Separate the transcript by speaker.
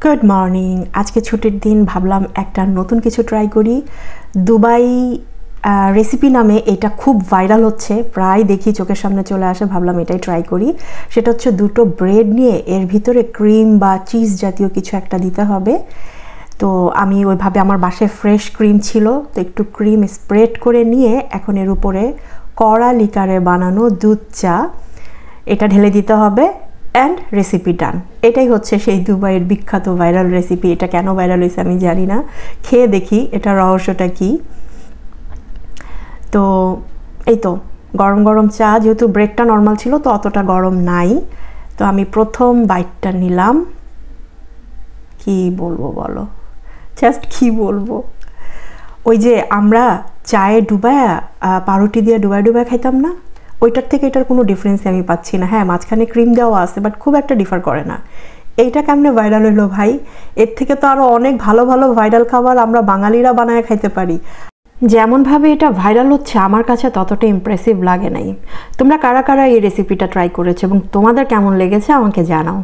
Speaker 1: Good morning. আজকে ছুটির দিন, ভাবলাম একটা নতুন কিছু ট্রাই করি। দুবাই রেসিপি নামে এটা খুব ভাইরাল হচ্ছে, প্রায় দেখি চোখের সামনে চলে আসে, ভাবলাম এটাই ট্রাই করি। সেটা হচ্ছে দুটো ব্রেড নিয়ে এর ভিতরে ক্রিম বা চিজ জাতীয় কিছু একটা দিতে হবে। তো আমি ওইভাবে, আমার বাসায় ফ্রেশ ক্রিম ছিল, তো একটু ক্রিম স্প্রেড করে নিয়ে এখন এর উপরে কড়া লিকারে বানানো দুধ চা এটা ঢেলে দিতে হবে, অ্যান্ড রেসিপি ডান। এটাই হচ্ছে সেই দুবাইয়ের বিখ্যাত ভাইরাল রেসিপি। এটা কেন ভাইরাল হয়েছে আমি জানি না, খেয়ে দেখি এটা রহস্যটা কি। তো এই তো গরম গরম চা, যেহেতু ব্রেডটা নর্মাল ছিল তো অতটা গরম নাই, তো আমি প্রথম বাইটটা নিলাম। কি বলবো বলো, জাস্ট কি বলবো, ওই যে আমরা চায়ে ডুবায়া পাউরুটি দিয়ে ডুবায় ডুবায় খাইতাম না, ওইটার থেকে এটার কোনো ডিফারেন্স আমি পাচ্ছি না। হ্যাঁ, মাঝখানে ক্রিম দেওয়া আছে, বাট খুব একটা ডিফার করে না। এইটা কেমনে ভাইরাল হলো ভাই? এর থেকে তো আরও অনেক ভালো ভালো ভাইরাল খাবার আমরা বাঙালিরা বানায় খাইতে পারি। যেমনভাবে এটা ভাইরাল হচ্ছে আমার কাছে ততটা ইমপ্রেসিভ লাগে নাই। তোমরা কারা কারা এই রেসিপিটা ট্রাই করেছো এবং তোমাদের কেমন লেগেছে আমাকে জানাও।